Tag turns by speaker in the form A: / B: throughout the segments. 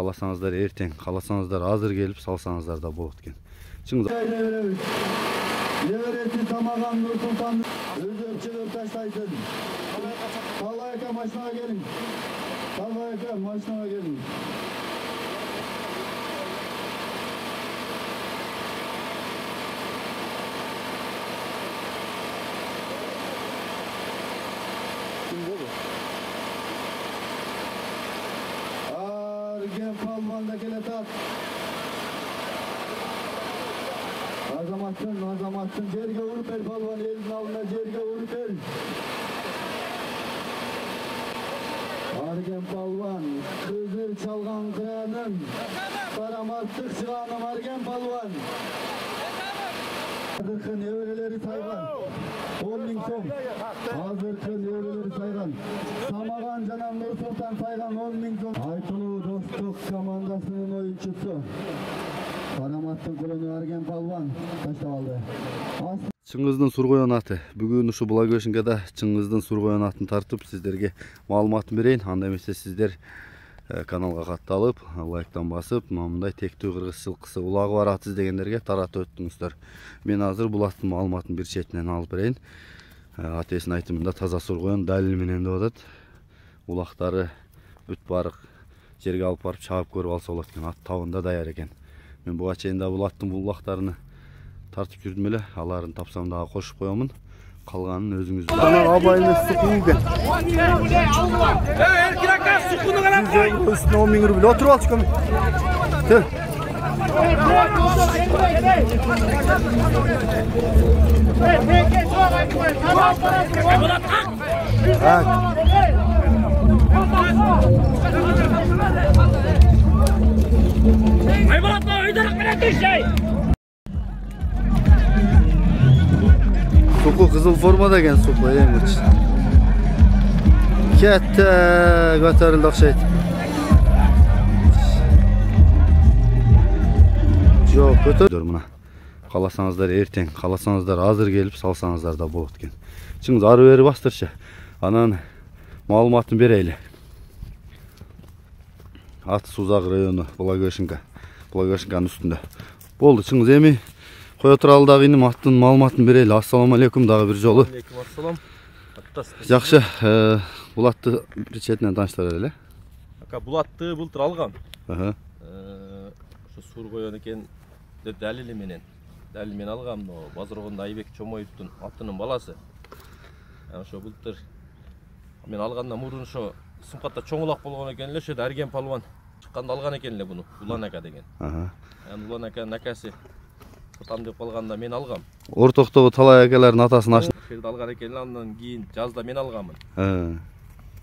A: Қаласаңыздар ертең, қаласаңыздар азыр келіп салсаңыздар да болот экен.
B: Леверетти Самаган Нурсултан өзөпчөлөр таштайсың. Талайка машинаға келin. Талайка машинаға келin. Argen Palvan'da keletat. Azamatsın, jerge vurup el Palvan, elin alına jerge vurup el. Argen Palvan, kızır çalgan kıranın, karamazlık şıranım Argen Palvan. Hazırkın evreleri saygan, 10.000 so'm. Hazırkın evreleri saygan, Samagan Canan Nursultan saygan 10.000 so'm. Aytulu Dostluk komandasının oyuncusu. Karamazlık kulunu Argen Palvan taşta aldı.
A: Чыңгыздын Сургоен аты. Бүгүн ушу Благовещенкада Чыңгыздын Сургоен атын тартып сиздерге маалыматын берейин. Анда эмесе сиздер каналга катталып, лайктан басып, мындай тектүү кыргыз жылкысы улагы бар ат издегендерге таратып өттүңүздөр. Мен азыр бул аттын маалыматын бир четинен алып берейин. Атесин айтымында таза Сургоен далил менен деп атат. Улактары бүт барык жерге алып барып чаап көрүп алса болот экен. Ат табында даяр экен. Мен буга чейин да бул аттын бул улактарыны тартып жүрдүм эле, аларын тапсам дагы кошуп коёмун. Калганын өзүңүз. Ана абайны сукуу экен.
C: Эркин ака сукууну карап кой.
A: Үстүнө 10.000 рубль отуруп алчы көмү. Тö.
C: Aybalatma oydarak менен düşey.
A: Suku kızıl formada eкен suku eң uç. Ketті көтөрүлдү окшойт. Жок, көтөрдөр мына. Каласаңыздар эртең, каласаңыздар азыр келип салсаңыздар да болот экен. Чыңыз ары бери бастырчы. Анан маалыматын берейли. Ат Сузак району, Благовещенканын үстүндө. Болду, чыңыз эми кое туралы дагы иним аттын маалыматын берейли. Ассаламу алейкум дагы бир жолу.
D: Алейкум ассалам.
A: Жакшы, бул атты бир четинен тааныштыралы эле.
D: Ака бул атты былтыр алгам.
A: Ошо
D: Сургоен экен далили менен. Далил менен алгам, Базарогондо Айбек Чомоевдун атынын баласы. Ошо былтыр мен алгандан мурун ошо Сымкатта чоң улак болгон экен эле, ошо Арген Палван чыкканда алган экен эле буну, Улан ака деген. Улан аканын акасы сатам деп калганда мен алгам.
A: Ортоктогу талай акалардын атасын ачты.
D: Ошол алган экен эле, андан кийин жазда мен алганмын.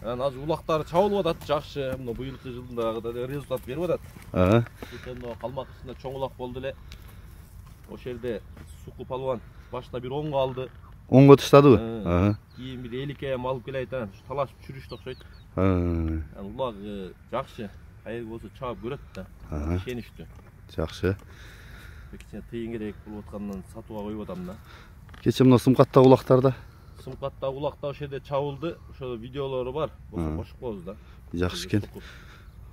D: Азыр улактары чабылып атат, жакшы. Мына быйылкы жылдагы результат берип атат. Мына калмак ичинде чоң улак болду эле. Ошол жерде Суку Палван башта бир 10го алды.
A: 10го таштадыбы?
D: Кийин бир 50 алып келе айтан, талашып жүрүштү окшойт. Улак жакшы. Кайер болсо чаап көрөт да. Ишеничтүү.
A: Жакшы.
D: Кичине тыйын керек болуп аткандан сатууга коюп атам да.
A: Кече мына Сымкаттагы улактарда.
D: Сымкаттагы улакта ошол жерде чабылды. Ошо видеолору бар. Болсо кошуп коебуз да.
A: Жакшы экен.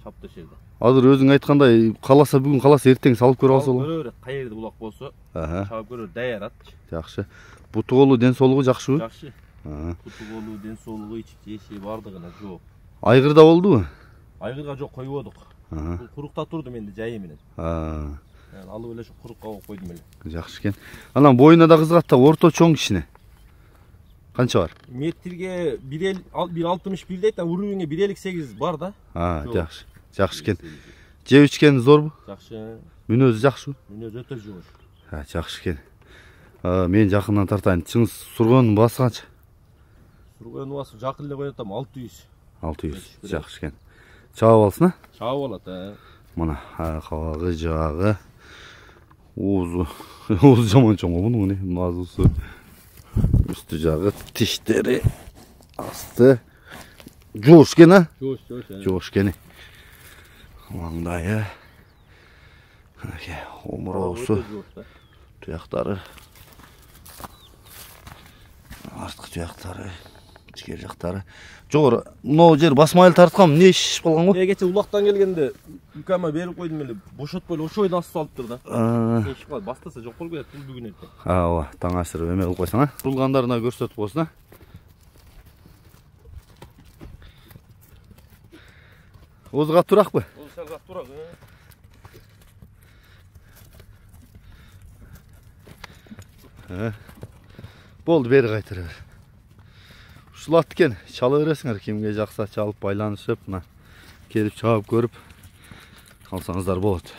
D: Чапты ошол жерде.
A: Азыр өзүң айткандай, каласа бүгүн каласа эртең салып көрүп алса болот.
D: Көрө, кайерде улак болсо, чаап көрөр, даяр ат.
A: Жакшы. Буту голу, ден соолугу жакшыбы?
D: Жакшы. Буту голу, ден соолугу, ичи бардыгына жок.
A: Айгырда болдубу?
D: Айгырга жок койбодук. Бул курукта турду менде жайы менен. Алып эле ошо курукка коюп койдум эле.
A: Жакшы экен. Анан боюна да кызыгат да, орто чоң кичине. Канча бар?
D: Метрге 1.61 дейт, уровенге 1.58 бар да.
A: Жакшы. Жакшы экен. Жеп ичкен зорбу?
D: Жакшы.
A: Мүнөзү жакшыбы?
D: Мүнөзү өтө жогор.
A: Жакшы экен. Мен жакындан тартайын. Чыңыз Сургоенун баасы канча?
D: Сургоенун баасы жакын эле коет атам, 600.
A: 600. Жакшы экен. Чаап алсын,
D: Чаап алат,
A: Мына кабагы, жагы, уузу жаман чоң муну не, назусу. Үстү жагы, тиштери, асты. Жоош экен, Жоош экен. Маңдайы. Омуроосу. Туяктары. Арткы туяктары. ичкери жактары. Жогору мына жер басмайлы тарткам, эмне иш кылган го?
D: Кече улактан келгенде үкөмө берип койдум эле. Бошотпой эле ошо бойдон асфальттыр да. Иш кылат, бастаса жок болуп кетет, бул бүгүн эртең.
A: Ооба, таң ашырып эме кылып койсоң, а? Курулгандарына көрсөтүп койсун, а? Озга туракпы?
D: Бул сарга турак.
A: Болду, бери кайтыра бер. Ушулат экен, чала бересиңер, кимге жакса чалып байланышып, мына келип чаап көрүп алсаңыздар болот.